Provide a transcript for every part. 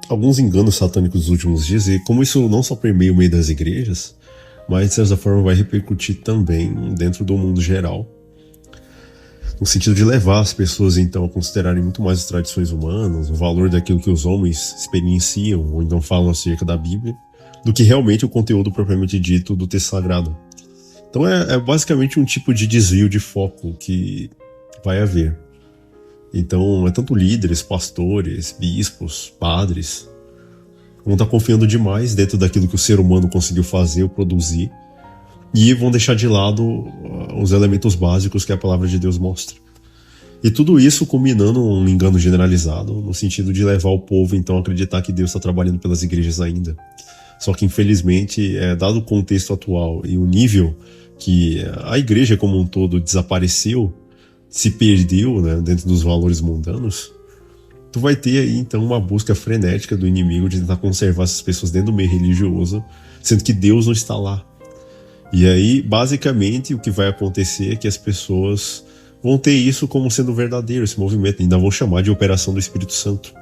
alguns enganos satânicos dos últimos dias, e como isso não só permeia o meio das igrejas, mas de certa forma vai repercutir também dentro do mundo geral, no sentido de levar as pessoas então a considerarem muito mais as tradições humanas, o valor daquilo que os homens experienciam ou então falam acerca da Bíblia, do que realmente o conteúdo propriamente dito do texto sagrado. Então é basicamente um tipo de desvio de foco que vai haver. Então é tanto líderes, pastores, bispos, padres, vão estar confiando demais dentro daquilo que o ser humano conseguiu fazer ou produzir, e vão deixar de lado os elementos básicos que a palavra de Deus mostra. E tudo isso culminando num engano generalizado, no sentido de levar o povo então a acreditar que Deus está trabalhando pelas igrejas ainda. Só que infelizmente, dado o contexto atual e o nível que a igreja como um todo desapareceu, se perdeu, né, dentro dos valores mundanos, tu vai ter aí então uma busca frenética do inimigo de tentar conservar essas pessoas dentro do meio religioso, sendo que Deus não está lá. E aí, basicamente, o que vai acontecer é que as pessoas vão ter isso como sendo verdadeiro, esse movimento, ainda vão chamar de operação do Espírito Santo.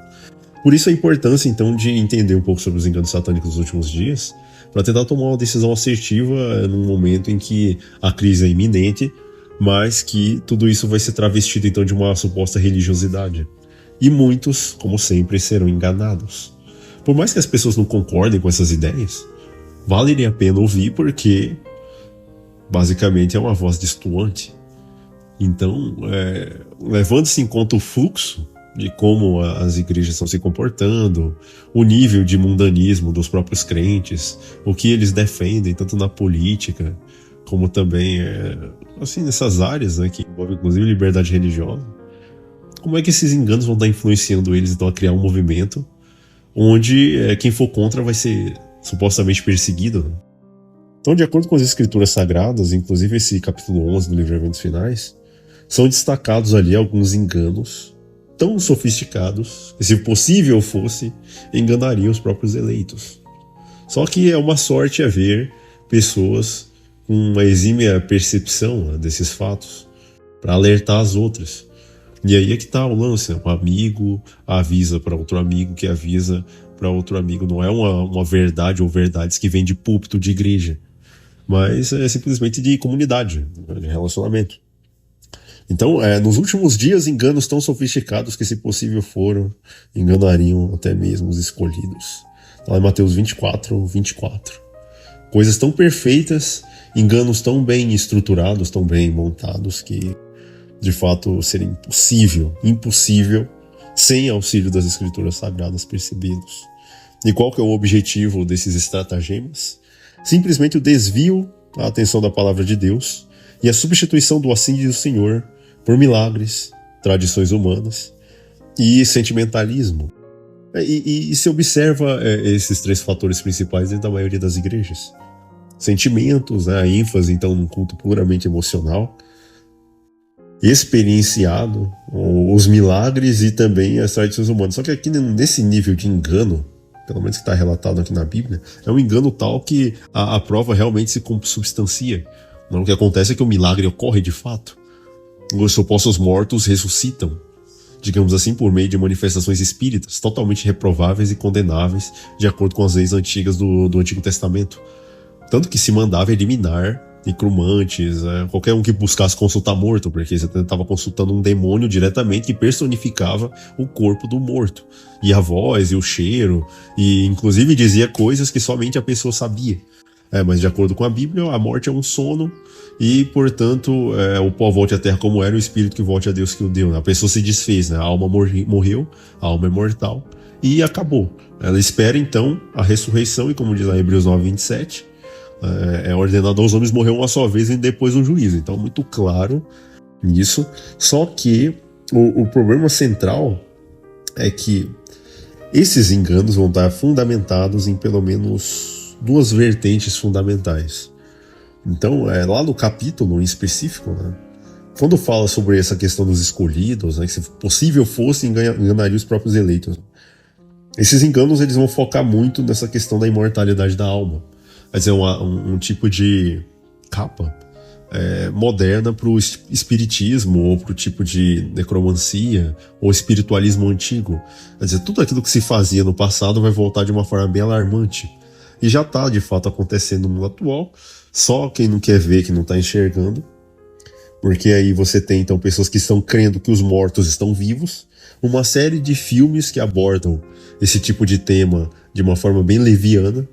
Por isso a importância, então, de entender um pouco sobre os enganos satânicos dos últimos dias, para tentar tomar uma decisão assertiva num momento em que a crise é iminente, mas que tudo isso vai ser travestido, então, de uma suposta religiosidade. E muitos, como sempre, serão enganados. Por mais que as pessoas não concordem com essas ideias, vale a pena ouvir porque basicamente é uma voz destoante. Então, levando-se em conta o fluxo de como as igrejas estão se comportando, o nível de mundanismo dos próprios crentes, o que eles defendem, tanto na política, como também assim, nessas áreas, né, que envolvem inclusive liberdade religiosa, como é que esses enganos vão estar influenciando eles então a criar um movimento onde quem for contra vai ser supostamente perseguido, né? Então, de acordo com as escrituras sagradas, inclusive esse capítulo 11 do livro de Eventos Finais, são destacados ali alguns enganos tão sofisticados que, se possível fosse, enganariam os próprios eleitos. Só que é uma sorte haver pessoas com uma exímia percepção desses fatos para alertar as outras. E aí é que está o lance, né? Um amigo avisa para outro amigo que avisa para outro amigo. Não é uma verdade ou verdades que vem de púlpito de igreja, mas é simplesmente de comunidade, de relacionamento. Então, nos últimos dias, enganos tão sofisticados que, se possível foram, enganariam até mesmo os escolhidos. Lá em Mateus 24, 24. Coisas tão perfeitas, enganos tão bem estruturados, tão bem montados, que de fato seria impossível, sem auxílio das escrituras sagradas, percebê-los. E qual que é o objetivo desses estratagemas? Simplesmente o desvio da atenção da palavra de Deus e a substituição do assim diz o Senhor por milagres, tradições humanas e sentimentalismo. E se observa esses três fatores principais dentro da maioria das igrejas. Sentimentos, a ênfase então num culto puramente emocional, experienciado, os milagres e também as tradições humanas. Só que aqui nesse nível de engano, pelo menos que está relatado aqui na Bíblia, é um engano tal que a prova realmente se consubstancia. Não, o que acontece é que o milagre ocorre de fato. Os supostos mortos ressuscitam, digamos assim, por meio de manifestações espíritas, totalmente reprováveis e condenáveis, de acordo com as leis antigas do Antigo Testamento. Tanto que se mandava eliminar necromantes, qualquer um que buscasse consultar morto, porque você estava consultando um demônio diretamente que personificava o corpo do morto, e a voz e o cheiro, e inclusive dizia coisas que somente a pessoa sabia. Mas de acordo com a Bíblia, a morte é um sono e, portanto, o pó volte à terra como era, o espírito que volte a Deus que o deu, né? A pessoa se desfez, né? A alma morreu, a alma é mortal e acabou. Ela espera então a ressurreição e, como diz lá em Hebreus 9:27, é ordenado aos homens morrer uma só vez e depois o juízo. Então, muito claro nisso. Só que o problema central é que esses enganos vão estar fundamentados em pelo menos duas vertentes fundamentais. Então, lá no capítulo em específico, né, quando fala sobre essa questão dos escolhidos, né, que se possível fosse, enganaria os próprios eleitos. Esses enganos eles vão focar muito nessa questão da imortalidade da alma. Vai ser um tipo de capa moderna para o espiritismo ou para o tipo de necromancia ou espiritualismo antigo. Quer dizer, tudo aquilo que se fazia no passado vai voltar de uma forma bem alarmante. E já está, de fato, acontecendo no mundo atual. Só quem não quer ver, que não está enxergando. Porque aí você tem, então, pessoas que estão crendo que os mortos estão vivos. Uma série de filmes que abordam esse tipo de tema de uma forma bem leviana,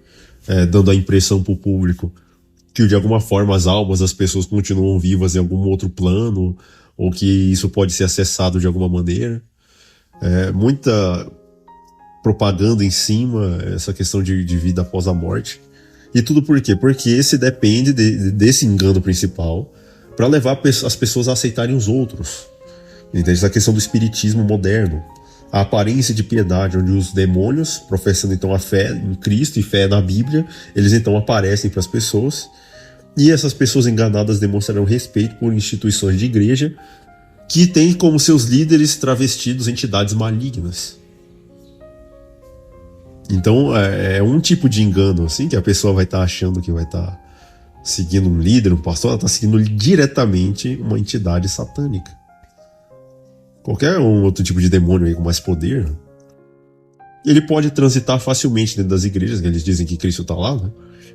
dando a impressão para o público que de alguma forma as almas das pessoas continuam vivas em algum outro plano, ou que isso pode ser acessado de alguma maneira. Muita propaganda em cima, essa questão de vida após a morte. E tudo por quê? Porque esse depende desse engano principal para levar as pessoas a aceitarem os outros. Entende? Essa questão do espiritismo moderno. A aparência de piedade, onde os demônios, professando então a fé em Cristo e fé na Bíblia, eles então aparecem para as pessoas, e essas pessoas enganadas demonstrarão respeito por instituições de igreja que têm como seus líderes travestidos entidades malignas. Então é um tipo de engano assim, que a pessoa vai estar achando que vai estar seguindo um líder, um pastor, ela está seguindo diretamente uma entidade satânica. Qualquer outro tipo de demônio aí com mais poder, ele pode transitar facilmente dentro das igrejas, que eles dizem que Cristo está lá, né?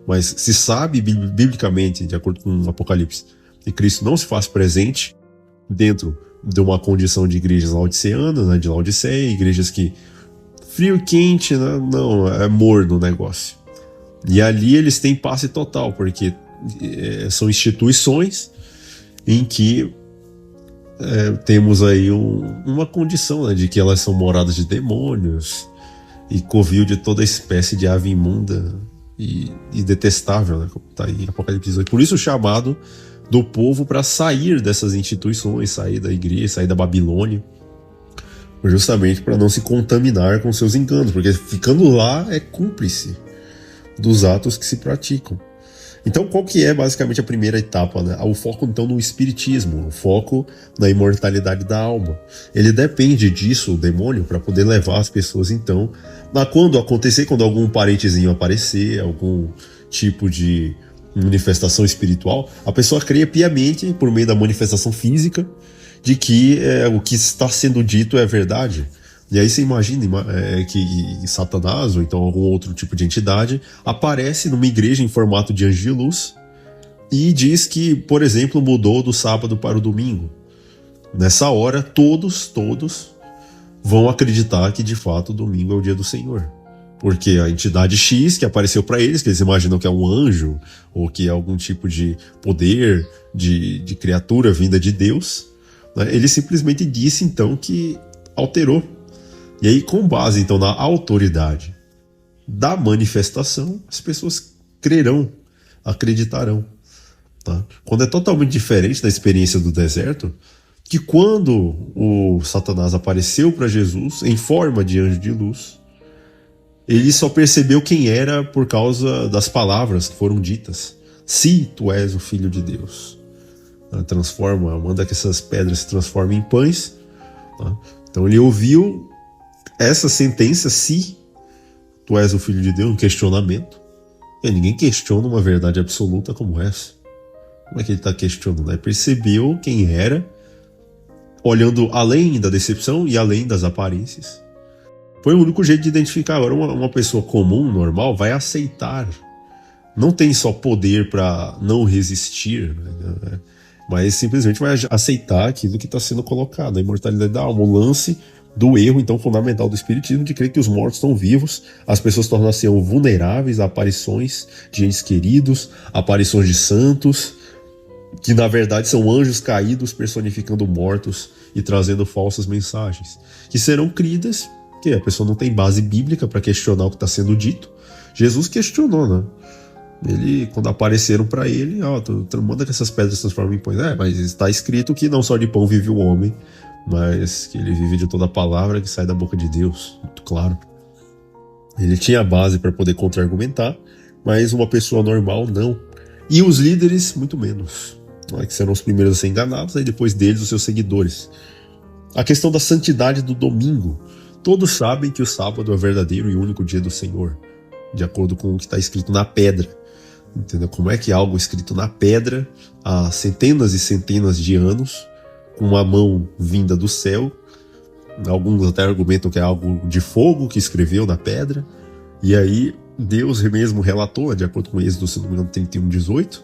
Mas se sabe biblicamente, de acordo com o Apocalipse, que Cristo não se faz presente dentro de uma condição de igrejas laodiceanas, né, de Laodiceia, igrejas que frio e quente, né? Não, é morno o negócio. E ali eles têm passe total, porque são instituições em que temos aí uma condição, né, de que elas são moradas de demônios e covil de toda espécie de ave imunda e detestável, né, como está aí em Apocalipse 18. Por isso o chamado do povo para sair dessas instituições, sair da igreja, sair da Babilônia, justamente para não se contaminar com seus enganos, porque ficando lá é cúmplice dos atos que se praticam. Então, qual que é basicamente a primeira etapa, né? O foco, então, no espiritismo, o foco na imortalidade da alma. Ele depende disso, o demônio, para poder levar as pessoas, então, quando algum parentezinho aparecer, algum tipo de manifestação espiritual, a pessoa crê piamente, por meio da manifestação física, de que o que está sendo dito é verdade. E aí você imagina que Satanás, ou então algum outro tipo de entidade, aparece numa igreja em formato de anjo de luz e diz que, por exemplo, mudou do sábado para o domingo. Nessa hora, todos vão acreditar que de fato o domingo é o dia do Senhor. Porque a entidade X que apareceu para eles, que eles imaginam que é um anjo, ou que é algum tipo de poder, de criatura vinda de Deus, né, ele simplesmente disse então que alterou. E aí, com base então na autoridade da manifestação, as pessoas crerão, acreditarão. Tá? Quando é totalmente diferente da experiência do deserto, que quando o Satanás apareceu para Jesus em forma de anjo de luz, ele só percebeu quem era por causa das palavras que foram ditas. Se tu és o Filho de Deus. Manda que essas pedras se transformem em pães. Tá? Então ele ouviu essa sentença, se tu és o Filho de Deus, um questionamento. E ninguém questiona uma verdade absoluta como essa. Como é que ele está questionando? Ele percebeu quem era, olhando além da decepção e além das aparências. Foi o único jeito de identificar. Agora, uma pessoa comum, normal, vai aceitar. Não tem só poder para não resistir, né? Mas simplesmente vai aceitar aquilo que está sendo colocado. A imortalidade da alma, o lance do erro, então, fundamental do espiritismo, de crer que os mortos estão vivos, as pessoas tornam-se vulneráveis a aparições de entes queridos, aparições de santos, que na verdade são anjos caídos personificando mortos e trazendo falsas mensagens, que serão cridas, que a pessoa não tem base bíblica para questionar o que está sendo dito. Jesus questionou, né? Ele, quando apareceram para ele, tu manda que essas pedras se transformem em pães. Mas está escrito que não só de pão vive o homem, mas que ele vive de toda a palavra que sai da boca de Deus, muito claro. Ele tinha a base para poder contra-argumentar, mas uma pessoa normal não. E os líderes, muito menos, que serão os primeiros a ser enganados, aí depois deles os seus seguidores. A questão da santidade do domingo. Todos sabem que o sábado é o verdadeiro e único dia do Senhor, de acordo com o que está escrito na pedra. Entendeu? Como é que algo escrito na pedra há centenas e centenas de anos, com uma mão vinda do céu, alguns até argumentam que é algo de fogo que escreveu na pedra, e aí Deus mesmo relatou, de acordo com Êxodo, se não me engano, 31:18,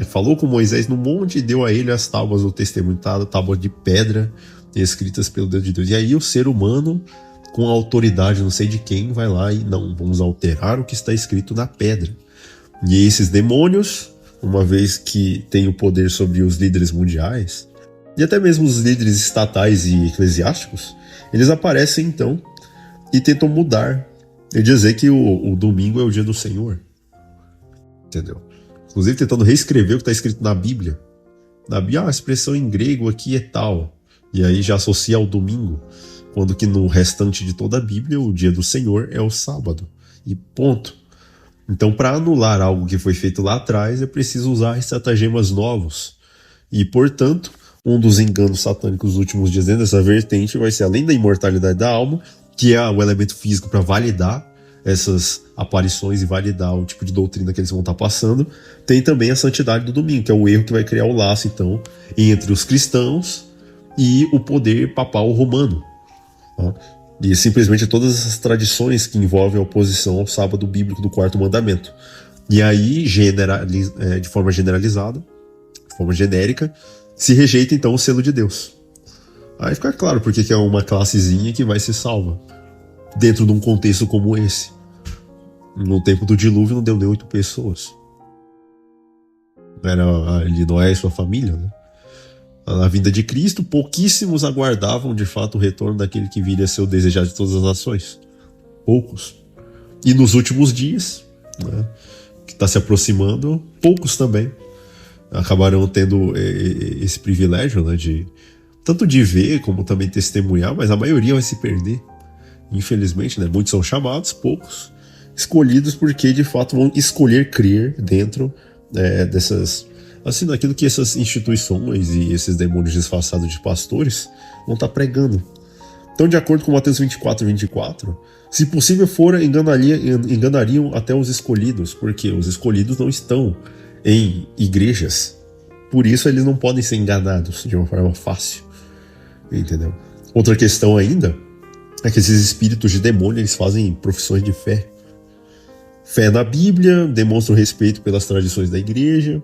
falou com Moisés no monte e deu a ele as tábuas do testemunho, tábuas de pedra escritas pelo Deus de Deus. E aí o ser humano, com a autoridade não sei de quem, vai lá e não, vamos alterar o que está escrito na pedra. E esses demônios, uma vez que têm o poder sobre os líderes mundiais, e até mesmo os líderes estatais e eclesiásticos, eles aparecem então e tentam mudar e dizer que o domingo é o dia do Senhor. Entendeu? Inclusive tentando reescrever o que está escrito na Bíblia. Na Bíblia, a expressão em grego aqui é tal, e aí já associa ao domingo, quando que no restante de toda a Bíblia o dia do Senhor é o sábado. E ponto. Então, para anular algo que foi feito lá atrás, é preciso usar estratagemas novos. E, portanto, um dos enganos satânicos dos últimos dias dentro dessa vertente vai ser, além da imortalidade da alma, que é o elemento físico para validar essas aparições e validar o tipo de doutrina que eles vão estar passando, tem também a santidade do domingo, que é o erro que vai criar o laço, então, entre os cristãos e o poder papal romano. Tá? E simplesmente todas essas tradições que envolvem a oposição ao sábado bíblico do quarto mandamento. E aí, de forma generalizada, de forma genérica, se rejeita então o selo de Deus. Aí fica claro porque que é uma classezinha que vai ser salva dentro de um contexto como esse. No tempo do dilúvio não deu nem 8 pessoas. Era ali Noé e sua família, né? Na vinda de Cristo, pouquíssimos aguardavam de fato o retorno daquele que viria a ser o desejado de todas as nações. Poucos. E nos últimos dias, né, que está se aproximando, poucos também acabarão tendo esse privilégio, né, tanto de ver como também testemunhar, mas a maioria vai se perder. Infelizmente, né, muitos são chamados, poucos escolhidos porque de fato vão escolher crer dentro dessas... assim, daquilo que essas instituições e esses demônios disfarçados de pastores vão estar pregando. Então, de acordo com Mateus 24:24, se possível for, enganariam até os escolhidos, porque os escolhidos não estão em igrejas. Por isso, eles não podem ser enganados de uma forma fácil. Entendeu? Outra questão ainda é que esses espíritos de demônio, eles fazem profissões de fé. Fé na Bíblia, demonstram respeito pelas tradições da igreja,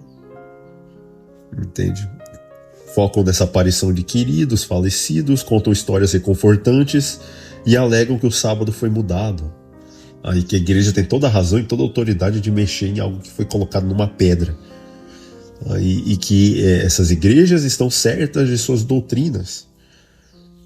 entende? Focam nessa aparição de queridos, falecidos, contam histórias reconfortantes e alegam que o sábado foi mudado. Aí que a igreja tem toda a razão e toda a autoridade de mexer em algo que foi colocado numa pedra. Aí, e que essas igrejas estão certas de suas doutrinas.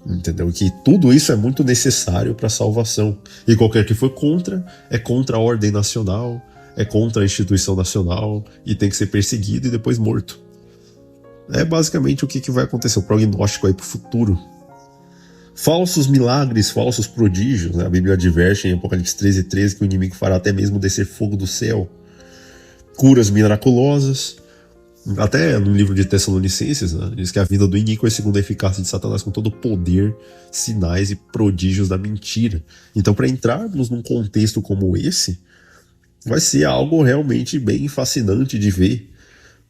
Entendeu? Que tudo isso é muito necessário para a salvação. E qualquer que for contra, é contra a ordem nacional, é contra a instituição nacional e tem que ser perseguido e depois morto. É basicamente o que vai acontecer, o prognóstico aí para o futuro. Falsos milagres, falsos prodígios, né? A Bíblia adverte em Apocalipse 13:13 que o inimigo fará até mesmo descer fogo do céu. Curas miraculosas. Até no livro de Tessalonicenses, né, diz que a vinda do iníquo é segundo a eficácia de Satanás com todo o poder, sinais e prodígios da mentira. Então, para entrarmos num contexto como esse, vai ser algo realmente bem fascinante de ver,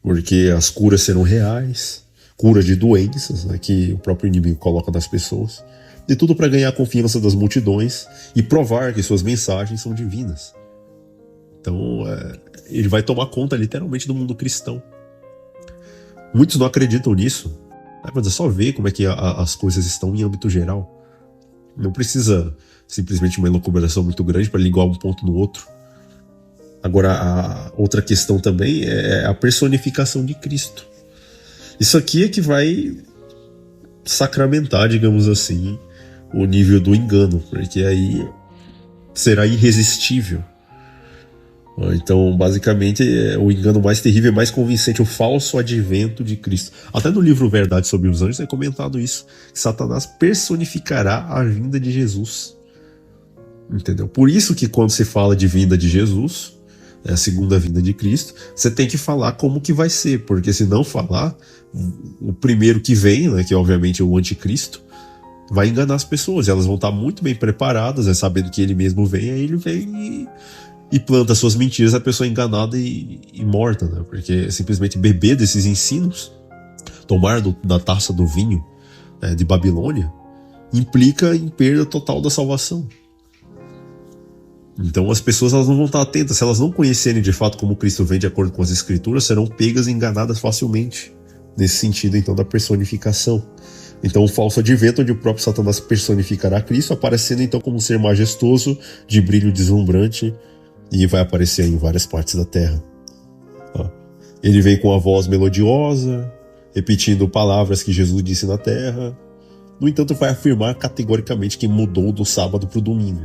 porque as curas serão reais, cura de doenças, né, que o próprio inimigo coloca nas pessoas, e tudo para ganhar a confiança das multidões e provar que suas mensagens são divinas. Então, ele vai tomar conta literalmente do mundo cristão. Muitos não acreditam nisso, mas é só ver como é que as coisas estão em âmbito geral. Não precisa simplesmente uma elucubração muito grande para ligar um ponto no outro. Agora, a outra questão também é a personificação de Cristo. Isso aqui é que vai sacramentar, digamos assim, o nível do engano, porque aí será irresistível. Então, basicamente, o engano mais terrível e mais convincente, o falso advento de Cristo. Até no livro Verdade sobre os Anjos é comentado isso, que Satanás personificará a vinda de Jesus. Entendeu? Por isso que quando se fala de vinda de Jesus, a segunda vinda de Cristo, você tem que falar como que vai ser, porque se não falar, o primeiro que vem, né, que obviamente é o anticristo, vai enganar as pessoas. Elas vão estar muito bem preparadas, sabendo que ele mesmo vem, aí ele vem e planta suas mentiras, a pessoa é enganada e morta, né? Porque simplesmente beber desses ensinos, tomar da taça do vinho de Babilônia, implica em perda total da salvação. Então as pessoas elas não vão estar atentas. Se elas não conhecerem de fato como Cristo vem de acordo com as Escrituras, serão pegas e enganadas facilmente. Nesse sentido, então, da personificação. Então o falso advento, onde o próprio Satanás personificará Cristo, aparecendo então como um ser majestoso, de brilho deslumbrante, e vai aparecer em várias partes da terra. Ele vem com a voz melodiosa, repetindo palavras que Jesus disse na terra. No entanto, vai afirmar categoricamente que mudou do sábado para o domingo.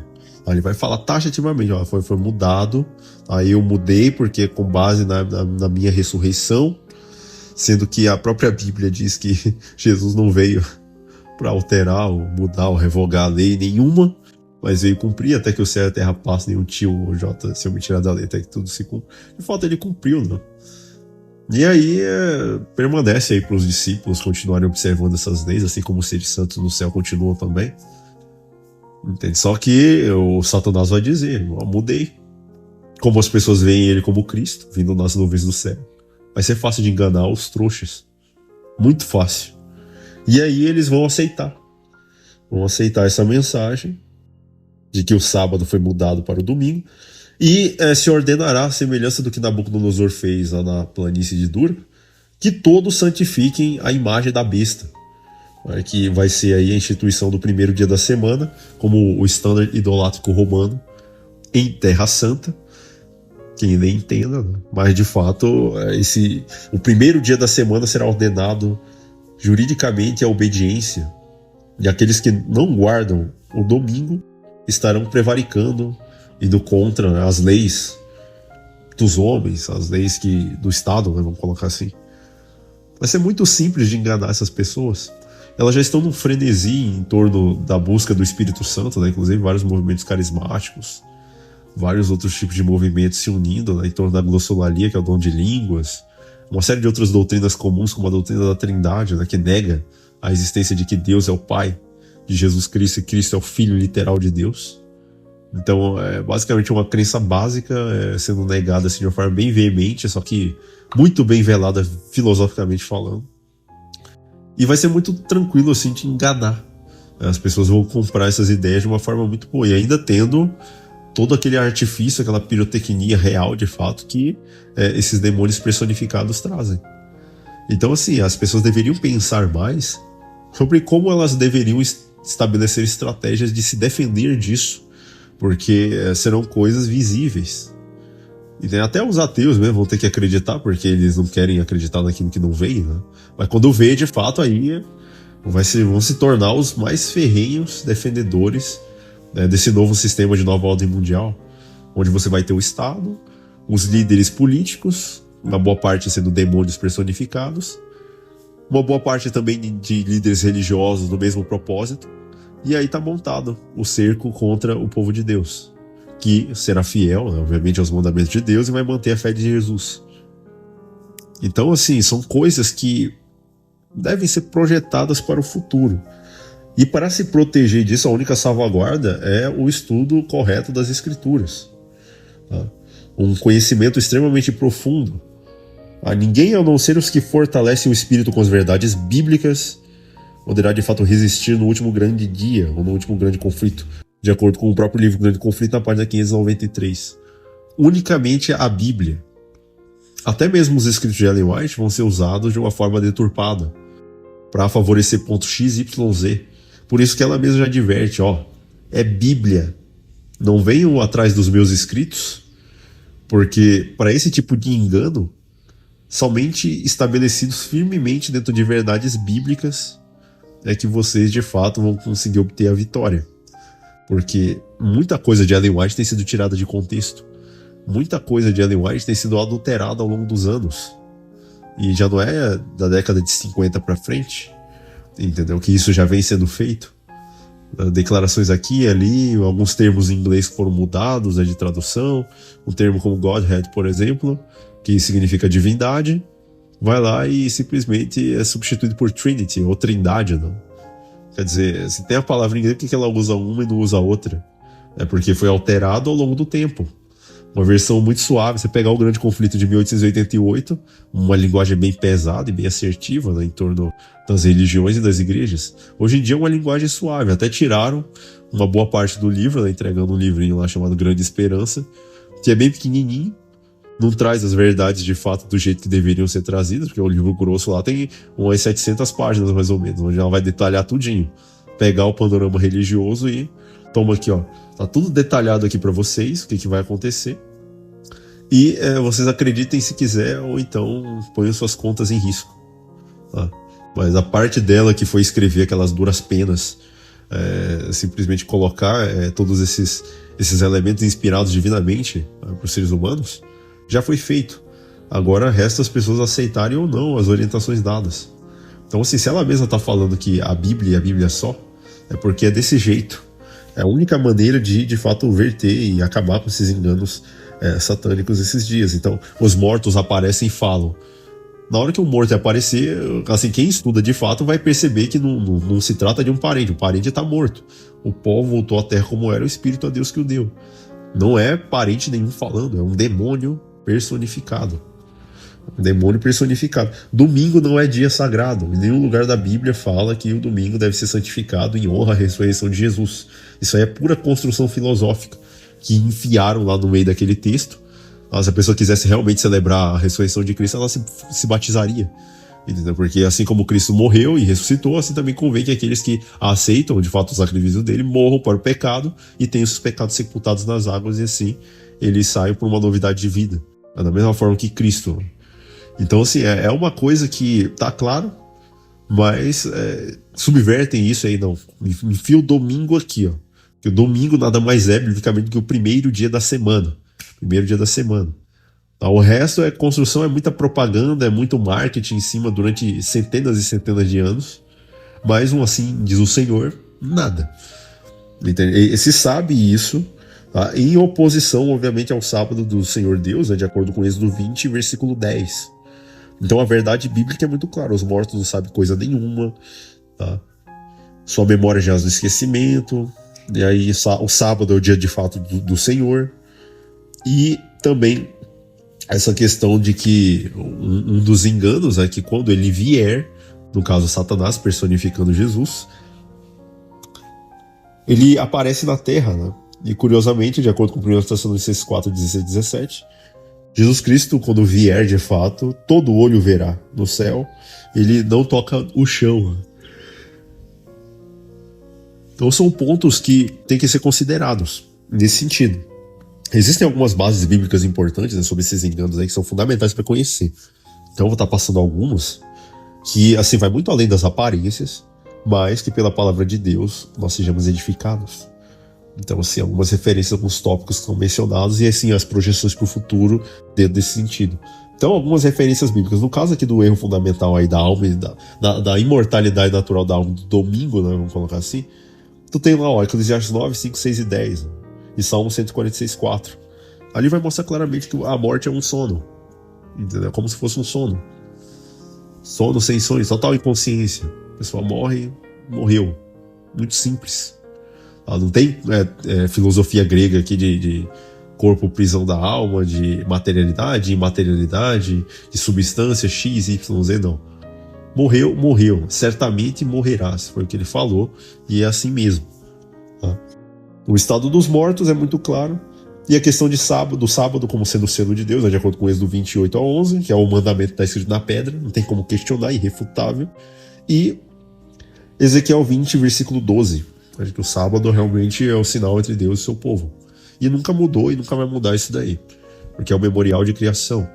Ele vai falar taxativamente, foi mudado, aí eu mudei porque com base na minha ressurreição, sendo que a própria Bíblia diz que Jesus não veio para alterar, ou mudar, ou revogar a lei nenhuma, mas veio cumprir até que o céu e a terra passem, nenhum tio ou J, se eu me tirar da lei, até que tudo se cumpra. De fato, ele cumpriu, né? E aí permanece aí para os discípulos continuarem observando essas leis, assim como os seres santos no céu continuam também. Entende? Só que o Satanás vai dizer, eu mudei. Como as pessoas veem ele como Cristo, vindo nas nuvens do céu. Vai ser fácil de enganar os trouxas. Muito fácil. E aí eles vão aceitar. Vão aceitar essa mensagem de que o sábado foi mudado para o domingo. E se ordenará a semelhança do que Nabucodonosor fez lá na planície de Dura, que todos santifiquem a imagem da besta. Que vai ser aí a instituição do primeiro dia da semana, como o standard idolátrico romano, em Terra Santa. Quem nem entenda, né? Mas de fato, o primeiro dia da semana será ordenado juridicamente à obediência, e aqueles que não guardam o domingo estarão prevaricando, indo contra, né, as leis dos homens, as leis do Estado, né, vamos colocar assim. Vai ser muito simples de enganar essas pessoas. Elas já estão num frenesi em torno da busca do Espírito Santo, né? Inclusive vários movimentos carismáticos, vários outros tipos de movimentos se unindo, né, em torno da glossolalia, que é o dom de línguas, uma série de outras doutrinas comuns, como a doutrina da Trindade, né, que nega a existência de que Deus é o Pai de Jesus Cristo e Cristo é o Filho literal de Deus. Então é basicamente uma crença básica sendo negada assim, de uma forma bem veemente, só que muito bem velada filosoficamente falando. E vai ser muito tranquilo assim de enganar. As pessoas vão comprar essas ideias de uma forma muito boa. E ainda tendo todo aquele artifício, aquela pirotecnia real de fato que esses demônios personificados trazem. Então assim, as pessoas deveriam pensar mais sobre como elas deveriam estabelecer estratégias de se defender disso. Porque serão coisas visíveis. E até os ateus mesmo vão ter que acreditar, porque eles não querem acreditar naquilo que não veio, né? Mas quando vê, de fato, aí vão se tornar os mais ferrenhos defendedores, né, desse novo sistema de nova ordem mundial, onde você vai ter o Estado, os líderes políticos, uma boa parte sendo demônios personificados, uma boa parte também de líderes religiosos do mesmo propósito, e aí está montado o cerco contra o povo de Deus, que será fiel, né, obviamente, aos mandamentos de Deus e vai manter a fé de Jesus. Então, assim, são coisas que devem ser projetadas para o futuro. E para se proteger disso, a única salvaguarda é o estudo correto das Escrituras. Tá? Um conhecimento extremamente profundo. Ninguém, a não ser os que fortalecem o espírito com as verdades bíblicas, poderá de fato resistir no último grande dia, ou no último grande conflito, de acordo com o próprio livro Grande Conflito, na página 593. Unicamente a Bíblia. Até mesmo os escritos de Ellen White vão ser usados de uma forma deturpada, para favorecer ponto X, Y, Z. Por isso que ela mesma já adverte, é Bíblia. Não venham atrás dos meus escritos, porque para esse tipo de engano, somente estabelecidos firmemente dentro de verdades bíblicas é que vocês de fato vão conseguir obter a vitória. Porque muita coisa de Ellen White tem sido tirada de contexto. Muita coisa de Ellen White tem sido adulterada ao longo dos anos. E já não é da década de 50 para frente, entendeu? Que isso já vem sendo feito. Declarações aqui e ali, alguns termos em inglês foram mudados, né, de tradução. Um termo como Godhead, por exemplo, que significa divindade, vai lá e simplesmente é substituído por Trinity, ou Trindade, não? Quer dizer, se tem a palavra em inglês, por que ela usa uma e não usa outra? É porque foi alterado ao longo do tempo. Uma versão muito suave. Você pegar o Grande Conflito de 1888, uma linguagem bem pesada e bem assertiva, né, em torno das religiões e das igrejas. Hoje em dia é uma linguagem suave. Até tiraram uma boa parte do livro, né, entregando um livrinho lá chamado Grande Esperança, que é bem pequenininho, não traz as verdades de fato do jeito que deveriam ser trazidas, porque o livro grosso lá tem umas 700 páginas mais ou menos, onde ela vai detalhar tudinho. Pegar o panorama religioso e toma aqui, ó, tá tudo detalhado aqui para vocês, o que vai acontecer. E vocês acreditem se quiser, ou então ponham suas contas em risco. Tá? Mas a parte dela que foi escrever aquelas duras penas, simplesmente colocar todos esses elementos inspirados divinamente por seres humanos, já foi feito. Agora resta as pessoas aceitarem ou não as orientações dadas. Então, assim, se ela mesma está falando que a Bíblia e a Bíblia só, é porque é desse jeito. É a única maneira de fato, verter e acabar com esses enganos satânicos esses dias. Então, os mortos aparecem e falam. Na hora que o morto aparecer, assim, quem estuda de fato vai perceber que não se trata de um parente. O parente está morto. O pó voltou à terra como era, o espírito a Deus que o deu. Não é parente nenhum falando, é um demônio personificado. Um demônio personificado. Domingo não é dia sagrado. Em nenhum lugar da Bíblia fala que o domingo deve ser santificado em honra à ressurreição de Jesus. Isso aí é pura construção filosófica que enfiaram lá no meio daquele texto. Se a pessoa quisesse realmente celebrar a ressurreição de Cristo, ela se batizaria. Entendeu? Porque assim como Cristo morreu e ressuscitou, assim também convém que aqueles que aceitam de fato o sacrifício dele morram para o pecado e tenham seus pecados sepultados nas águas, e assim eles saem por uma novidade de vida. Da mesma forma que Cristo. Então, assim, é uma coisa que tá claro, mas subvertem isso aí, não. Enfia o domingo aqui, ó. Que o domingo nada mais é, biblicamente, do que o primeiro dia da semana. Primeiro dia da semana. O resto é construção, é muita propaganda, é muito marketing em cima durante centenas e centenas de anos. Mas, assim, diz o Senhor, nada. Entende? Se sabe isso, tá? Em oposição, obviamente, ao sábado do Senhor Deus, né, de acordo com Êxodo 20, versículo 10. Então a verdade bíblica é muito clara. Os mortos não sabem coisa nenhuma, tá? Sua memória jaz no esquecimento. E aí o sábado é o dia de fato do Senhor. E também essa questão de que um dos enganos é que quando ele vier, no caso Satanás personificando Jesus, ele aparece na terra, né? E curiosamente, de acordo com 1 Tessalonicenses 4, 16 e 17, Jesus Cristo, quando vier de fato, todo olho verá no céu, ele não toca o chão. Então são pontos que têm que ser considerados nesse sentido. Existem algumas bases bíblicas importantes, né, sobre esses enganos aí que são fundamentais para conhecer. Então eu vou estar passando alguns que assim vai muito além das aparências, mas que pela palavra de Deus nós sejamos edificados. Então, assim, algumas referências, alguns tópicos que são mencionados e, assim, as projeções para o futuro dentro desse sentido. Então, algumas referências bíblicas. No caso aqui do erro fundamental aí da alma e da imortalidade natural da alma do domingo, né, vamos colocar assim, tu tem lá, ó, Eclesiastes 9, 5, 6 e 10, e Salmo 146, 4. Ali vai mostrar claramente que a morte é um sono, entendeu? Como se fosse um sono. Sono sem sonho, total inconsciência. A pessoa morre, morreu. Muito simples. Não tem filosofia grega aqui de corpo, prisão da alma, de materialidade, imaterialidade, de substância X, Y, Z, não. Morreu, morreu. Certamente morrerás, foi o que ele falou, e é assim mesmo. Tá? O estado dos mortos é muito claro, e a questão do sábado como sendo o selo de Deus, né, de acordo com Êxodo 28 a 11, que é o mandamento que está escrito na pedra, não tem como questionar, irrefutável, e Ezequiel 20, versículo 12, que o sábado realmente é o sinal entre Deus e seu povo. E nunca mudou e nunca vai mudar isso daí, porque é o memorial de criação.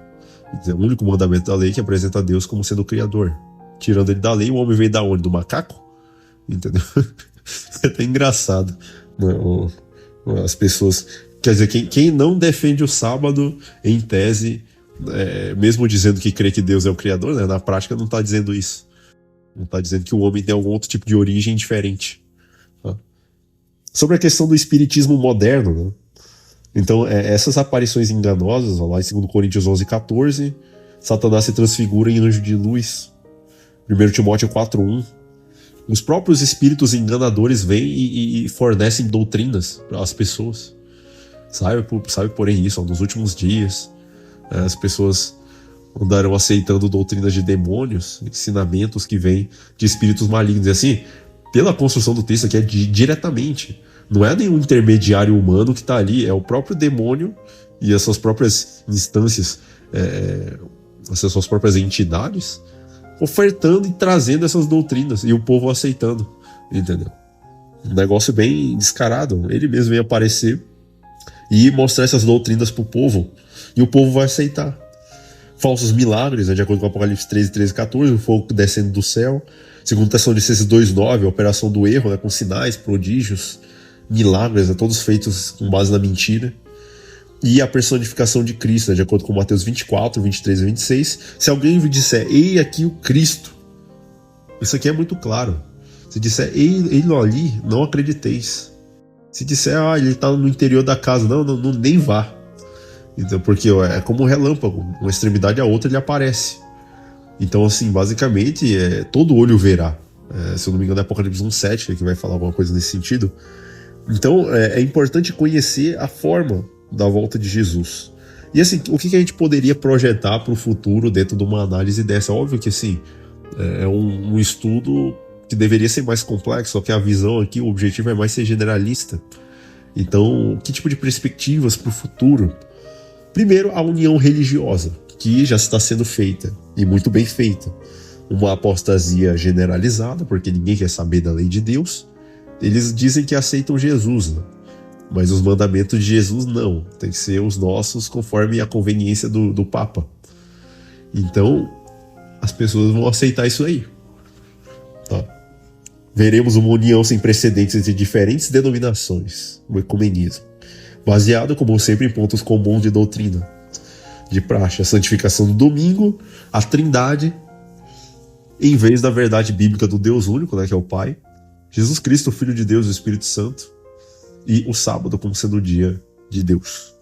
É o único mandamento da lei que apresenta a Deus como sendo o Criador. Tirando ele da lei, o homem veio da onde? Do macaco? Entendeu? É até engraçado, né? As pessoas... Quer dizer, quem não defende o sábado, em tese, mesmo dizendo que crê que Deus é o Criador, né, na prática não está dizendo isso. Não está dizendo que o homem tem algum outro tipo de origem diferente. Tá? Sobre a questão do espiritismo moderno, né? Então, essas aparições enganosas, ó, lá em 2 Coríntios 11, 14, Satanás se transfigura em anjo de luz. 1 Timóteo 4, 1. Os próprios espíritos enganadores vêm e fornecem doutrinas para as pessoas. Sabe, porém, isso, ó, nos últimos dias, as pessoas andarão aceitando doutrinas de demônios, ensinamentos que vêm de espíritos malignos. E assim, pela construção do texto aqui, é diretamente. Não é nenhum intermediário humano que está ali, é o próprio demônio e as suas próprias instâncias, as suas próprias entidades, ofertando e trazendo essas doutrinas, e o povo aceitando, entendeu? Um negócio bem descarado. Ele mesmo vem aparecer e mostrar essas doutrinas pro povo, e o povo vai aceitar. Falsos milagres, né, de acordo com Apocalipse 13, 13, 14, o fogo descendo do céu. Segundo Tessalonicenses 2,9, a operação do erro, né, com sinais, prodígios, milagres, né, todos feitos com base na mentira. E a personificação de Cristo, né, de acordo com Mateus 24, 23 e 26. Se alguém me disser, ei aqui o Cristo, isso aqui é muito claro. Se disser, ei ele ali, não acrediteis. Se disser, ele está no interior da casa, não, nem vá. Então, porque é como um relâmpago, uma extremidade a outra ele aparece. Então, assim, basicamente, todo olho verá. Se eu não me engano, é Apocalipse 1,7 que vai falar alguma coisa nesse sentido. Então, é importante conhecer a forma da volta de Jesus. E, assim, o que a gente poderia projetar para o futuro dentro de uma análise dessa? Óbvio que, assim, é um estudo que deveria ser mais complexo, só que a visão aqui, o objetivo é mais ser generalista. Então, que tipo de perspectivas para o futuro? Primeiro, a união religiosa, que já está sendo feita, e muito bem feita. Uma apostasia generalizada, porque ninguém quer saber da lei de Deus. Eles dizem que aceitam Jesus, né? Mas os mandamentos de Jesus não. Tem que ser os nossos conforme a conveniência do Papa. Então, as pessoas vão aceitar isso aí. Tá? Veremos uma união sem precedentes entre diferentes denominações, o ecumenismo, baseado, como sempre, em pontos comuns de doutrina, de praxe, a santificação do domingo, a trindade, em vez da verdade bíblica do Deus único, né, que é o Pai, Jesus Cristo, Filho de Deus e o Espírito Santo, e o sábado como sendo o dia de Deus.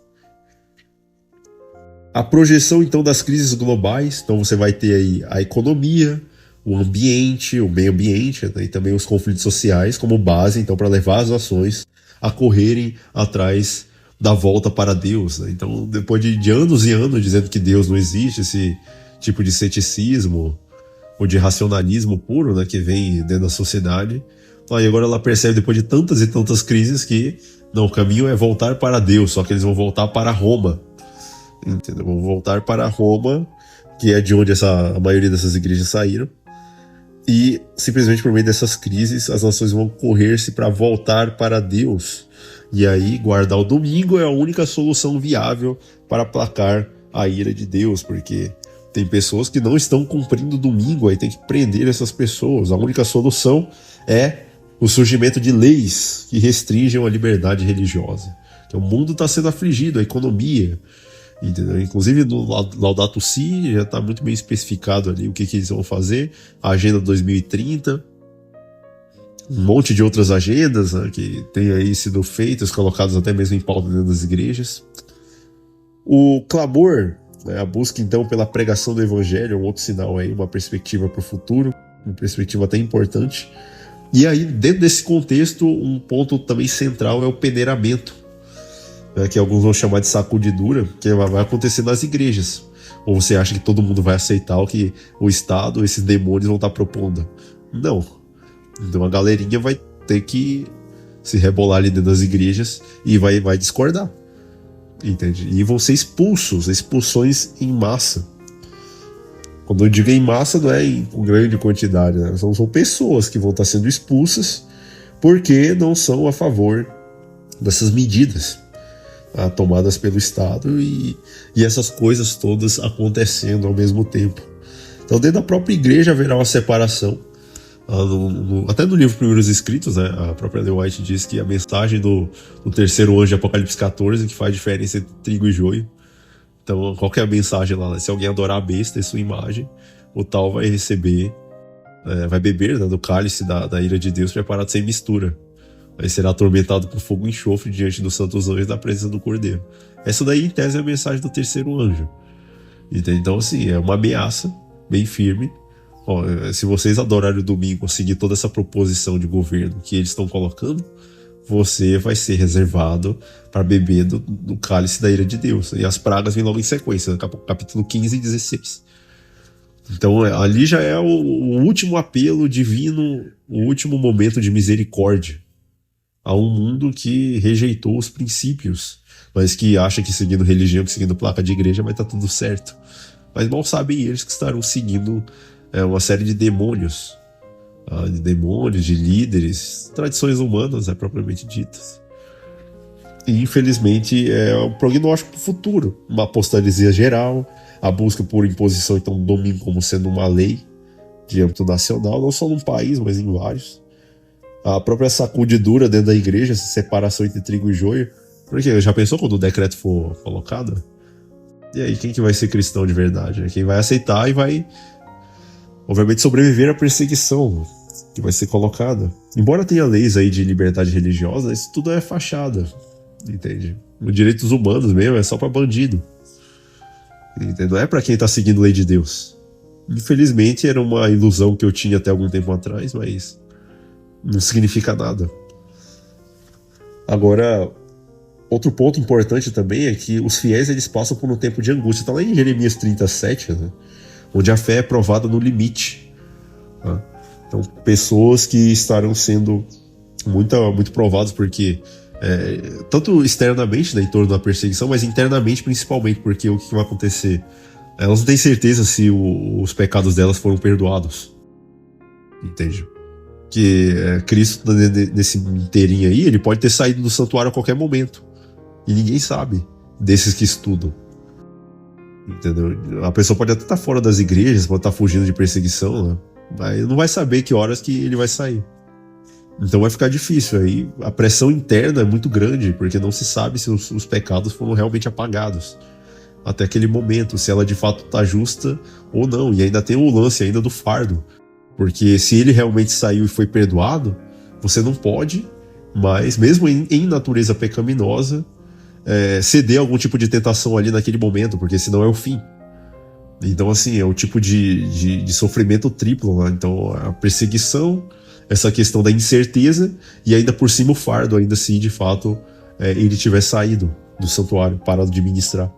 A projeção, então, das crises globais, então você vai ter aí a economia, o ambiente, o meio ambiente, né, e também os conflitos sociais como base, então, para levar as nações a correrem atrás da volta para Deus, né? Então, depois de anos e anos dizendo que Deus não existe, esse tipo de ceticismo ou de racionalismo puro, né, que vem dentro da sociedade, e agora ela percebe, depois de tantas e tantas crises, que não, o caminho é voltar para Deus, só que eles vão voltar para Roma, entendeu? Vão voltar para Roma, que é de onde a maioria dessas igrejas saíram, e simplesmente por meio dessas crises as nações vão correr-se para voltar para Deus. E aí guardar o domingo é a única solução viável para aplacar a ira de Deus, porque tem pessoas que não estão cumprindo o domingo, aí tem que prender essas pessoas. A única solução é o surgimento de leis que restringam a liberdade religiosa. Então, o mundo está sendo afligido, a economia, entendeu? Inclusive no Laudato Si já está muito bem especificado ali o que eles vão fazer, a Agenda 2030, um monte de outras agendas, né, que têm aí sido feitas, colocadas até mesmo em pauta dentro das igrejas. O clamor, né, a busca então pela pregação do evangelho, é um outro sinal aí, uma perspectiva para o futuro, uma perspectiva até importante. E aí, dentro desse contexto, um ponto também central é o peneiramento, né, que alguns vão chamar de sacudidura, que vai acontecer nas igrejas. Ou você acha que todo mundo vai aceitar o que o Estado, esses demônios vão estar propondo? Não. Então a galerinha vai ter que se rebolar ali dentro das igrejas e vai discordar, entende? E vão ser expulsões em massa. Quando eu digo em massa, não é em grande quantidade, né? São pessoas que vão estar sendo expulsas porque não são a favor dessas medidas tomadas pelo Estado e essas coisas todas acontecendo ao mesmo tempo. Então dentro da própria igreja haverá uma separação. Até no livro Primeiros Escritos, né, a própria Ellen White diz que a mensagem do terceiro anjo de Apocalipse 14 que faz diferença entre trigo e joio. Então, qual que é a mensagem lá? Né? Se alguém adorar a besta e sua imagem, o tal vai receber, vai beber, né, do cálice da ira de Deus preparado sem mistura. Aí será atormentado por fogo e enxofre diante dos santos anjos da presença do Cordeiro. Essa daí, em tese, é a mensagem do terceiro anjo. Então, assim, é uma ameaça bem firme. Se vocês adorarem o domingo, seguir toda essa proposição de governo que eles estão colocando, você vai ser reservado para beber do cálice da ira de Deus. E as pragas vêm logo em sequência, capítulo 15 e 16. Então ali já é o último apelo divino, o último momento de misericórdia a um mundo que rejeitou os princípios, mas que acha que seguindo religião, que seguindo placa de igreja vai estar tudo certo. Mas mal sabem eles que estarão seguindo uma série de demônios, de líderes, tradições humanas, propriamente ditas. E infelizmente é um prognóstico para o futuro, uma apostasia geral, a busca por imposição então do domínio como sendo uma lei de âmbito nacional, não só num país, mas em vários. A própria sacudidura dentro da igreja, essa separação entre trigo e joio. Porque já pensou quando o decreto for colocado? E aí, quem que vai ser cristão de verdade? Quem vai aceitar e vai, obviamente, sobreviver à perseguição que vai ser colocada. Embora tenha leis aí de liberdade religiosa, isso tudo é fachada, entende? Os direitos humanos mesmo é só para bandido. Entende? Não é para quem tá seguindo a lei de Deus. Infelizmente, era uma ilusão que eu tinha até algum tempo atrás, mas não significa nada. Agora, outro ponto importante também é que os fiéis eles passam por um tempo de angústia. Está lá em Jeremias 37, né? Onde a fé é provada no limite. Tá? Então, pessoas que estarão sendo muito provadas porque tanto externamente, né, em torno da perseguição, mas internamente principalmente, porque o que vai acontecer? Elas não têm certeza se os pecados delas foram perdoados. Entende? Que Cristo, nesse inteirinho aí, ele pode ter saído do santuário a qualquer momento. E ninguém sabe desses que estudam. Entendeu? A pessoa pode até estar fora das igrejas, pode estar fugindo de perseguição, né? Mas não vai saber que horas que ele vai sair. Então vai ficar difícil. Aí a pressão interna é muito grande, porque não se sabe se os pecados foram realmente apagados até aquele momento, se ela de fato está justa ou não. E ainda tem o lance ainda do fardo. Porque se ele realmente saiu e foi perdoado, você não pode, mas mesmo em natureza pecaminosa, ceder a algum tipo de tentação ali naquele momento, porque senão é o fim. Então, assim, é um tipo de sofrimento triplo, né? Então, a perseguição, essa questão da incerteza, e ainda por cima o fardo, ainda se de fato ele tiver saído do santuário, parado de ministrar.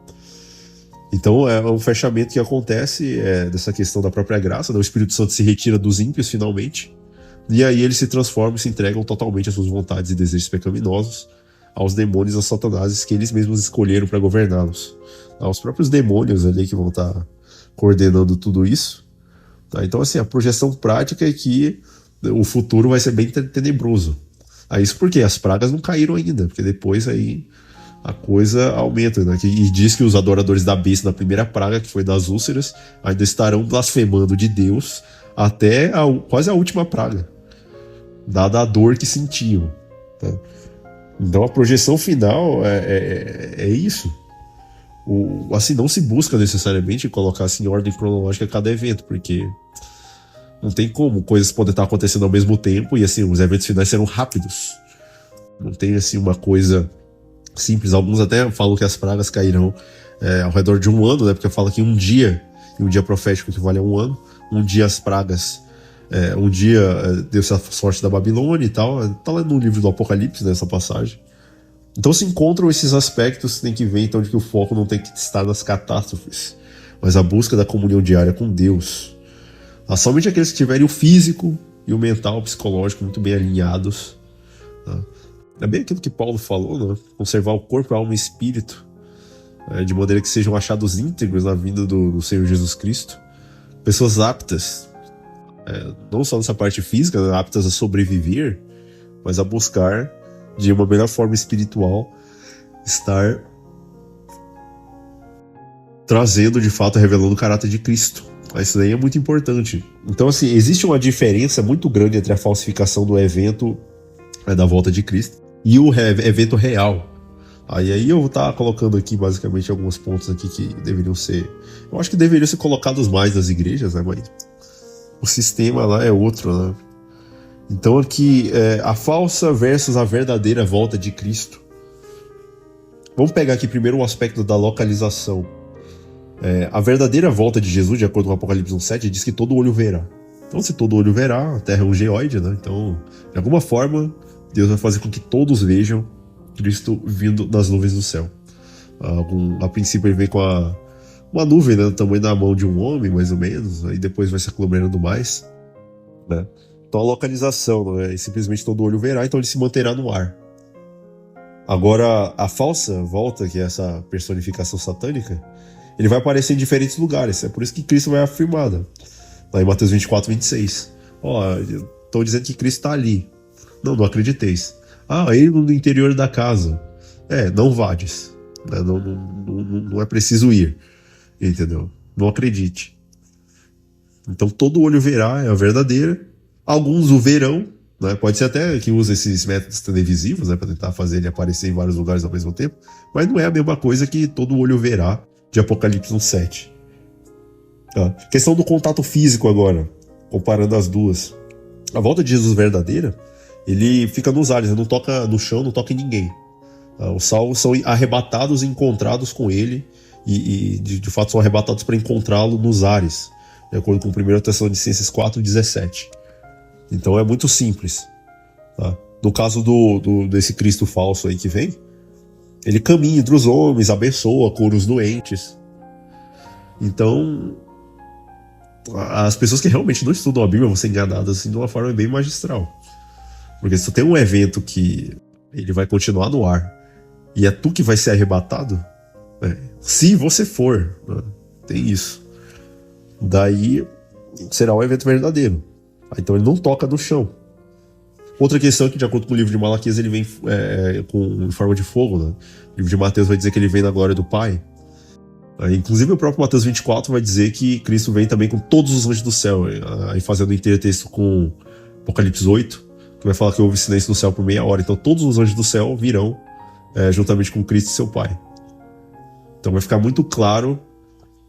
Então é um fechamento que acontece dessa questão da própria graça, né? O Espírito Santo se retira dos ímpios finalmente, e aí eles se transformam e se entregam totalmente às suas vontades e desejos pecaminosos, aos demônios, aos satanás que eles mesmos escolheram para governá-los. Os próprios demônios ali que vão estar coordenando tudo isso. Tá? Então assim, a projeção prática é que o futuro vai ser bem tenebroso. Isso porque as pragas não caíram ainda, porque depois aí a coisa aumenta, né? E diz que os adoradores da besta na primeira praga, que foi das úlceras, ainda estarão blasfemando de Deus até quase a última praga, dada a dor que sentiam. Tá? Então a projeção final é isso. Assim, não se busca necessariamente colocar assim, em ordem cronológica cada evento, porque não tem como, coisas podem estar acontecendo ao mesmo tempo e assim, os eventos finais serão rápidos. Não tem assim uma coisa simples. Alguns até falam que as pragas cairão ao redor de um ano, né? Porque fala que um dia profético equivale a um ano, um dia as pragas, um dia deu-se a sorte da Babilônia e tal. Tá lá no livro do Apocalipse, nessa passagem. Então se encontram esses aspectos que tem que ver, então, de que o foco não tem que estar nas catástrofes, mas a busca da comunhão diária com Deus. Somente aqueles que tiverem o físico e o mental, o psicológico muito bem alinhados, tá? É bem aquilo que Paulo falou, né? Conservar o corpo, a alma e espírito, de maneira que sejam achados íntegros na vinda do Senhor Jesus Cristo. Pessoas aptas, não só nessa parte física, né? Aptas a sobreviver, mas a buscar, de uma melhor forma espiritual, estar trazendo, de fato, revelando o caráter de Cristo. Isso daí é muito importante. Então, assim, existe uma diferença muito grande entre a falsificação do evento da volta de Cristo e o evento real. Aí eu vou estar colocando aqui basicamente alguns pontos aqui que deveriam ser... Eu acho que deveriam ser colocados mais nas igrejas, né? Mas o sistema lá é outro, né? Então aqui, a falsa versus a verdadeira volta de Cristo. Vamos pegar aqui primeiro o aspecto da localização. A verdadeira volta de Jesus, de acordo com o Apocalipse 1:7, diz que todo olho verá. Então, se todo olho verá, a Terra é um geóide, né? Então, de alguma forma, Deus vai fazer com que todos vejam Cristo vindo das nuvens do céu. A princípio ele vem com uma nuvem, né, do tamanho da mão de um homem, mais ou menos, aí depois vai se aglomerando mais, né? Então a localização, não é simplesmente todo olho verá, então ele se manterá no ar. Agora, a falsa volta, que é essa personificação satânica, ele vai aparecer em diferentes lugares. É por isso que Cristo vai afirmar, né? Lá em Mateus 24, 26. Estão dizendo que Cristo está ali. Não acrediteis. Ele no interior da casa. Não vades. Né? Não é preciso ir. Entendeu? Não acredite. Então todo olho verá, é a verdadeira. Alguns o verão, né? Pode ser até que use esses métodos televisivos, né, para tentar fazer ele aparecer em vários lugares ao mesmo tempo, mas não é a mesma coisa que todo olho verá de Apocalipse 1:7. Questão do contato físico agora, comparando as duas. A volta de Jesus verdadeira, ele fica nos ares, ele não toca no chão, não toca em ninguém. Os salvos são arrebatados e encontrados com ele, e de fato são arrebatados para encontrá-lo nos ares, de acordo com 1 Tessalonicenses 4:17. Então é muito simples. Tá? No caso desse Cristo falso aí que vem, ele caminha entre os homens, abençoa, cura os doentes. Então, as pessoas que realmente não estudam a Bíblia vão ser enganadas assim, de uma forma bem magistral. Porque se tu tem um evento que ele vai continuar no ar e é tu que vai ser arrebatado, se você for, né, tem isso. Daí será um evento verdadeiro. Então ele não toca no chão. Outra questão é que, de acordo com o livro de Malaquias, ele vem em forma de fogo, né? O livro de Mateus vai dizer que ele vem na glória do Pai. Inclusive o próprio Mateus 24 vai dizer que Cristo vem também com todos os anjos do céu. Aí fazendo intertexto com Apocalipse 8, que vai falar que houve silêncio no céu por meia hora. Então todos os anjos do céu virão juntamente com Cristo e seu Pai. Então vai ficar muito claro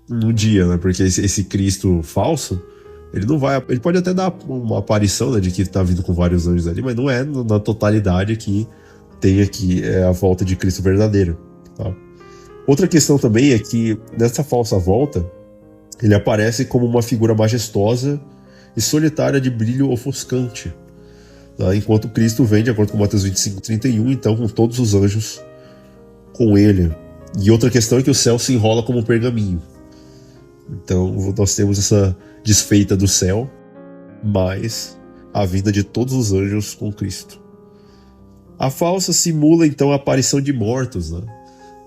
no dia, né? Porque esse Cristo falso, ele pode até dar uma aparição, né, de que está vindo com vários anjos ali, mas não é na totalidade que tem aqui a volta de Cristo verdadeiro. Tá? Outra questão também é que nessa falsa volta ele aparece como uma figura majestosa e solitária de brilho ofuscante, tá? Enquanto Cristo vem, de acordo com Mateus 25:31, então com todos os anjos com ele. E outra questão é que o céu se enrola como um pergaminho. Então nós temos essa desfeita do céu, mas a vinda de todos os anjos com Cristo. A falsa simula então a aparição de mortos, né?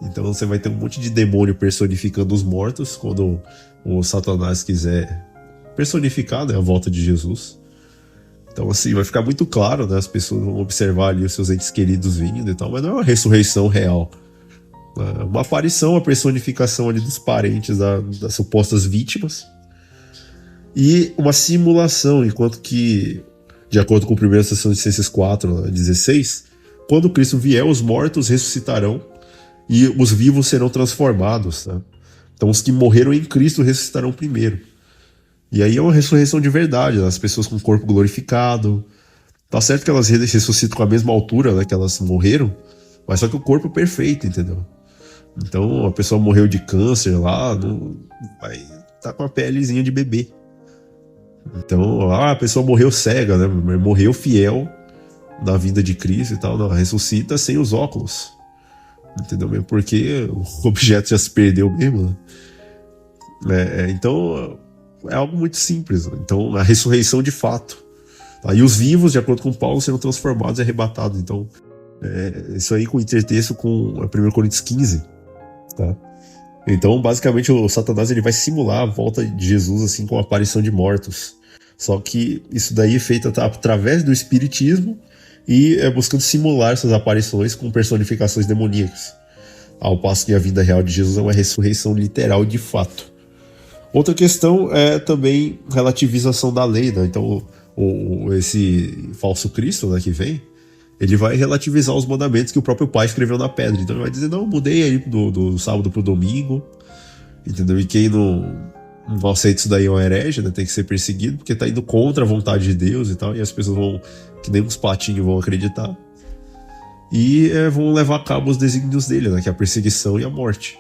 Então você vai ter um monte de demônio personificando os mortos quando o Satanás quiser personificar, né, a volta de Jesus. Então assim, vai ficar muito claro, né? As pessoas vão observar ali os seus entes queridos vindo e tal, mas não é uma ressurreição real. Uma aparição, a personificação ali dos parentes das supostas vítimas, e uma simulação, enquanto que, de acordo com 1 Tessalonicenses 4:16, quando Cristo vier, os mortos ressuscitarão e os vivos serão transformados. Tá? Então os que morreram em Cristo ressuscitarão primeiro. E aí é uma ressurreição de verdade, as pessoas com o corpo glorificado. Tá certo que elas ressuscitam com a mesma altura, né, que elas morreram, mas só que o corpo é perfeito, entendeu? Então a pessoa morreu de câncer lá, vai tá com a pelezinha de bebê. Então a pessoa morreu cega, né? Morreu fiel na vinda de Cristo e tal, não, ressuscita sem os óculos, entendeu? Mesmo porque o objeto já se perdeu mesmo, né? Então é algo muito simples, né? Então a ressurreição de fato, tá? E os vivos, de acordo com Paulo, serão transformados e arrebatados. Então isso aí com intertexto com 1 Coríntios 15, tá? Então, basicamente, o Satanás ele vai simular a volta de Jesus assim com a aparição de mortos. Só que isso daí é feito através do espiritismo e buscando simular essas aparições com personificações demoníacas. Ao passo que a vinda real de Jesus é uma ressurreição literal de fato. Outra questão é também relativização da lei, né? Então, esse falso Cristo, né, que vem, ele vai relativizar os mandamentos que o próprio pai escreveu na pedra. Então ele vai dizer, não, mudei aí do sábado pro domingo, entendeu? E quem não aceita isso daí é um herege, né? Tem que ser perseguido, porque tá indo contra a vontade de Deus e tal, e as pessoas vão, que nem uns patinhos, vão acreditar. E vão levar a cabo os desígnios dele, né? Que é a perseguição e a morte.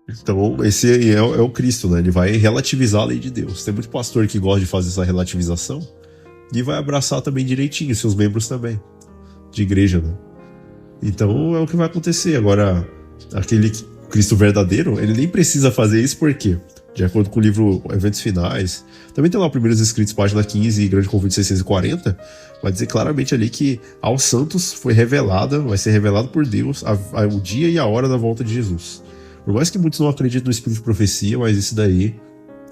Então esse aí é o Cristo, né? Ele vai relativizar a lei de Deus. Tem muito pastor que gosta de fazer essa relativização e vai abraçar também direitinho, seus membros também. de igreja, né? Então é o que vai acontecer. Agora, aquele Cristo verdadeiro, ele nem precisa fazer isso porque, de acordo com o livro Eventos Finais, também tem lá o Primeiros Escritos, página 15 e Grande Convite 640, vai dizer claramente ali que aos santos foi revelada, vai ser revelado por Deus o dia e a hora da volta de Jesus. Por mais que muitos não acreditem no espírito de profecia, mas isso daí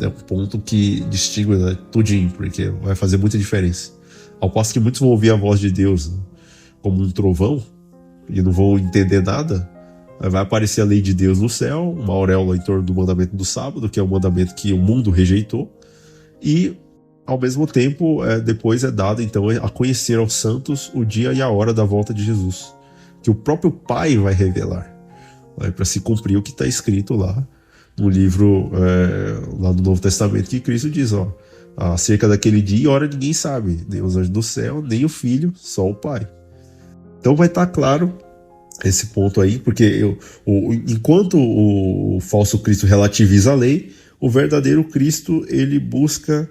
é um ponto que distingue, né, tudinho, porque vai fazer muita diferença. Ao passo que muitos vão ouvir a voz de Deus, né, como um trovão, e não vão entender nada, vai aparecer a lei de Deus no céu, uma auréola em torno do mandamento do sábado, que é um mandamento que o mundo rejeitou, e ao mesmo tempo depois é dado então a conhecer aos santos o dia e a hora da volta de Jesus, que o próprio Pai vai revelar, para se cumprir o que está escrito lá no livro lá do Novo Testamento, que Cristo diz, ó, acerca daquele dia e hora ninguém sabe, nem os anjos do céu, nem o Filho, só o Pai. Então vai estar claro esse ponto aí, porque enquanto o falso Cristo relativiza a lei, o verdadeiro Cristo, ele busca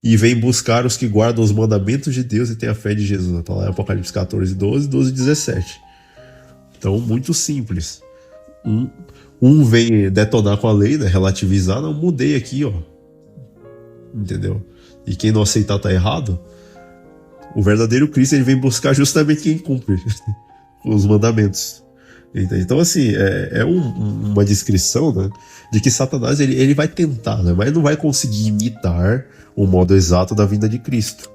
e vem buscar os que guardam os mandamentos de Deus e têm a fé de Jesus. Está lá em Apocalipse 14, 12, 12 e 17. Então, muito simples. Um vem detonar com a lei, né, relativizar, não, mudei aqui, ó. Entendeu? E quem não aceitar tá errado. O verdadeiro Cristo, ele vem buscar justamente quem cumpre os mandamentos. Então, assim, uma descrição, né, de que Satanás ele vai tentar, né, mas não vai conseguir imitar o modo exato da vinda de Cristo.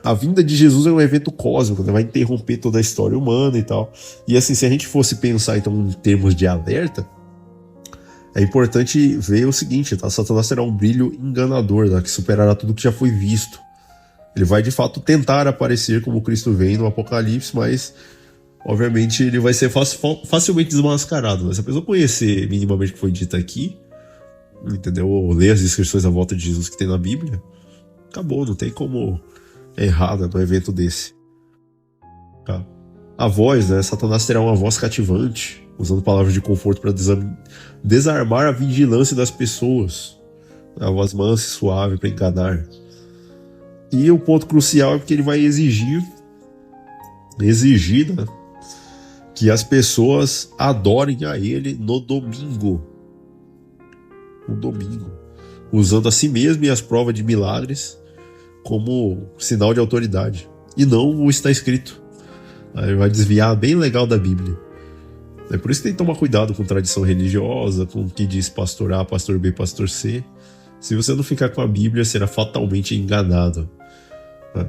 A vinda de Jesus é um evento cósmico, né, vai interromper toda a história humana e tal. E assim, se a gente fosse pensar então em termos de alerta, é importante ver o seguinte, tá? Satanás será um brilho enganador, tá? Que superará tudo que já foi visto. Ele vai de fato tentar aparecer como Cristo vem no Apocalipse, mas obviamente ele vai ser facilmente desmascarado, né? Se a pessoa conhecer minimamente o que foi dito aqui, entendeu? Ou ler as descrições da volta de Jesus que tem na Bíblia, acabou, não tem como errar, né, num evento desse. Tá? A voz, né? Satanás terá uma voz cativante, usando palavras de conforto para desarmar a vigilância das pessoas. A voz mansa e suave para enganar. E o ponto crucial é porque ele vai exigir, né, que as pessoas adorem a ele no domingo. No domingo. Usando a si mesmo e as provas de milagres como sinal de autoridade. E não o está escrito. Ele vai desviar bem legal da Bíblia. É por isso que tem que tomar cuidado com tradição religiosa, com o que diz pastor A, pastor B, pastor C. Se você não ficar com a Bíblia, será fatalmente enganado.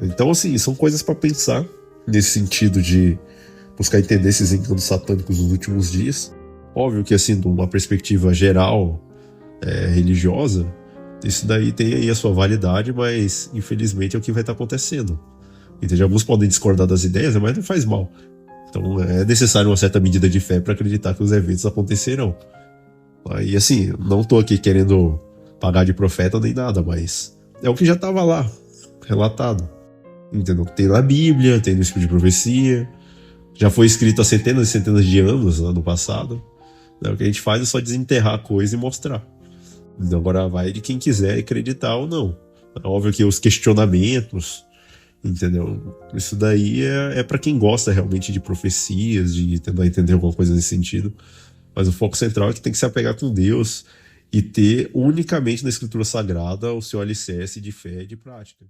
Então, assim, são coisas para pensar nesse sentido de buscar entender esses enganos satânicos dos últimos dias. Óbvio que, assim, de uma perspectiva geral, religiosa, isso daí tem aí a sua validade, mas infelizmente é o que vai estar acontecendo. Entende? Alguns podem discordar das ideias, mas não faz mal. Então é necessário uma certa medida de fé para acreditar que os eventos acontecerão. E assim, não estou aqui querendo pagar de profeta nem nada, mas é o que já estava lá, relatado. Entendeu? Tem na Bíblia, tem no Espírito de Profecia, já foi escrito há centenas e centenas de anos no passado. O que a gente faz é só desenterrar a coisa e mostrar. Então agora vai de quem quiser acreditar ou não. É óbvio que os questionamentos, entendeu? Isso daí é para quem gosta realmente de profecias, de tentar entender alguma coisa nesse sentido. Mas o foco central é que tem que se apegar com Deus e ter unicamente na Escritura Sagrada o seu alicerce de fé e de prática.